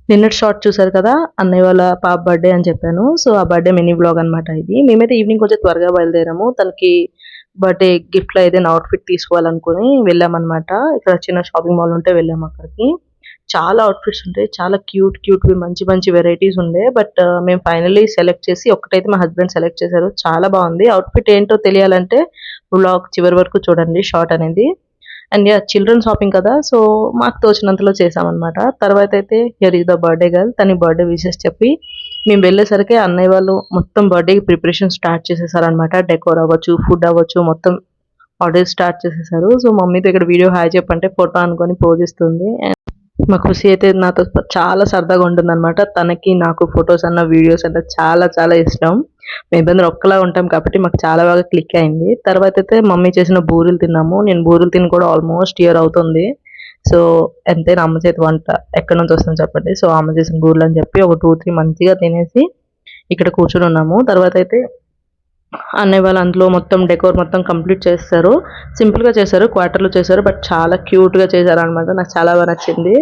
నిన్నటి షార్ట్ చూసారు కదా, అన్నయ్య వాళ్ళ పాప బర్త్డే అని చెప్పాను. సో ఆ బర్త్డే మినీ వ్లాగ్ అనమాట ఇది. మేమైతే ఈవినింగ్ కొంచెం త్వరగా బయలుదేరాము. తనకి బర్త్డే గిఫ్ట్లో ఏదైనా అవుట్ఫిట్ తీసుకోవాలనుకుని వెళ్ళామన్నమాట. ఇక్కడ చిన్న షాపింగ్ మాల్ ఉంటే వెళ్ళాము అక్కడికి. చాలా అవుట్ఫిట్స్ ఉంటాయి, చాలా క్యూట్ క్యూట్వి మంచి మంచి వెరైటీస్ ఉండే. బట్ మేము ఫైనల్లీ సెలెక్ట్ చేసి ఒకటైతే మా హస్బెండ్ సెలెక్ట్ చేశారు. చాలా బాగుంది. అవుట్ఫిట్ ఏంటో తెలియాలంటే వ్లాగ్ చివరి వరకు చూడండి, షార్ట్ అనేది. అండ్ యా, చిల్డ్రన్ షాపింగ్ కదా, సో మాకు తోచినంతలో చేసామన్నమాట. తర్వాత అయితే here is the birthday girl, తన బర్త్డే విషెస్ చెప్పి మేము వెళ్ళేసరికి అన్నయ్య వాళ్ళు మొత్తం బర్త్డే ప్రిపరేషన్ స్టార్ట్ చేసేసారనమాట. డెకోర్ అవ్వచ్చు, ఫుడ్ అవ్వచ్చు, మొత్తం ఆర్డర్ స్టార్ట్ చేసేసారు. సో మమ్మీతో ఇక్కడ వీడియో హాయ్ చెప్పంటే ఫోటో అనుకొని పోజ్ ఇస్తుంది. మా ఖుషి అయితే నాతో చాలా సరదాగా ఉంటుందన్నమాట. తనకి నాకు ఫొటోస్ అన్న, వీడియోస్ అన్న చాలా చాలా ఇష్టం. మేమిద్దరం ఒక్కలా ఉంటాం కాబట్టి మాకు చాలా బాగా క్లిక్ అయింది. తర్వాత అయితే మమ్మీ చేసిన బూరెలు తిన్నాము. నేను బూరెలు తిని కూడా ఆల్మోస్ట్ ఇయర్ అవుతుంది. సో ఎంతైనా అమ్మ చేతి వంట ఎక్కడి నుంచి వస్తుందో చెప్పండి. సో అమ్మ చేసిన బూరెలు అని చెప్పి ఒక 2-3 మంచిగా తినేసి ఇక్కడ కూర్చొని ఉన్నాము. తర్వాత అయితే అన్నయ్య వాళ్ళు అందులో మొత్తం డెకోర్ మొత్తం కంప్లీట్ చేస్తారు. సింపుల్గా చేశారు, క్వార్టర్లో చేశారు, బట్ చాలా క్యూట్గా చేశారు అనమాట. నాకు చాలా బాగా నచ్చింది.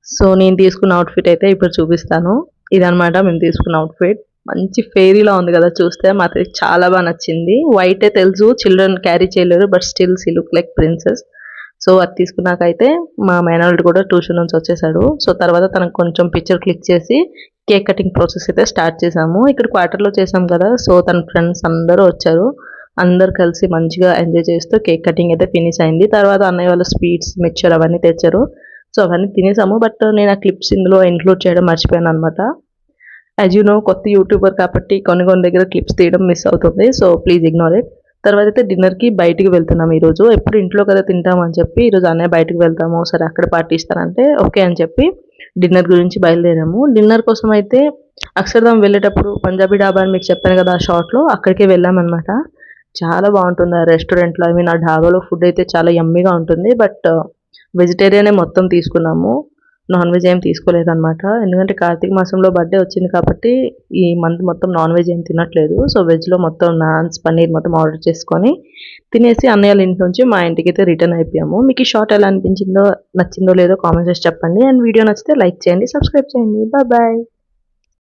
సో నేను తీసుకున్న అవుట్ఫిట్ అయితే ఇప్పుడు చూపిస్తాను. ఇదనమాట మేము తీసుకున్న అవుట్ఫిట్. మంచి ఫెయిరీలా ఉంది కదా చూస్తే, మాకు చాలా బాగా నచ్చింది. వైటే తెలుసు చిల్డ్రన్ క్యారీ చేయలేరు, but still see look like princess. So అది తీసుకున్నాకైతే మా మేనల్లుడు కూడా ట్యూషన్ నుంచి వచ్చేసాడు. సో తర్వాత తనకు కొంచెం పిక్చర్ క్లిక్ చేసి కేక్ కటింగ్ ప్రాసెస్ అయితే స్టార్ట్ చేసాము. ఇక్కడ క్వార్టర్లో చేసాం కదా, సో తన ఫ్రెండ్స్ అందరూ వచ్చారు. అందరు కలిసి మంచిగా ఎంజాయ్ చేస్తూ కేక్ కటింగ్ అయితే ఫినిష్ అయింది. తర్వాత అన్నయ్య వాళ్ళు స్వీట్స్, మిక్చర్ అవన్నీ తెచ్చారు. సో అవన్నీ తినేసాము. బట్ నేను ఆ క్లిప్స్ ఇందులో ఇంక్లూడ్ చేయడం మర్చిపోయాను అనమాట. యాజ్ యూ నో, కొత్త యూట్యూబర్ కాబట్టి కొన్ని కొన్ని దగ్గర క్లిప్స్ తీయడం మిస్ అవుతుంది. So please ignore it. తర్వాత అయితే డిన్నర్కి బయటికి వెళ్తున్నాం ఈరోజు. ఎప్పుడు ఇంట్లో కదా తింటామని చెప్పి ఈరోజు అన్నయ్య బయటకు వెళ్తాము, సరే అక్కడ పార్టీ ఇస్తానంటే ఓకే అని చెప్పి డిన్నర్ గురించి బయలుదేరాము. డిన్నర్ కోసం అయితే అక్షర్ధామ్ వెళ్ళేటప్పుడు పంజాబీ డాబా అని మీకు చెప్పాను కదా ఆ షార్ట్లో, అక్కడికే వెళ్ళామన్నమాట. చాలా బాగుంటుంది ఆ రెస్టారెంట్లో. ఐ మీన్ ఆ డాబాలో ఫుడ్ అయితే చాలా యమ్మీగా ఉంటుంది. బట్ వెజిటేరియనే మొత్తం తీసుకున్నాము, నాన్ వెజ్ ఏం తీసుకోలేదన్నమాట. ఎందుకంటే కార్తీక మాసంలో బర్త్డే వచ్చింది కాబట్టి ఈ మంత్ మొత్తం నాన్ వెజ్ ఏం తినట్లేదు. సో వెజ్లో మొత్తం నాన్స్, పన్నీర్ మొత్తం ఆర్డర్ చేసుకొని తినేసి అన్నయ్య ఇంటి నుంచి మా ఇంటికి అయితే రిటర్న్ అయిపోయాము. మీకు ఈ షార్ట్ ఎలా అనిపించిందో, నచ్చిందో లేదో కామెంట్ చేసి చెప్పండి. అండ్ వీడియో నచ్చితే లైక్ చేయండి, సబ్స్క్రైబ్ చేయండి. Bye bye.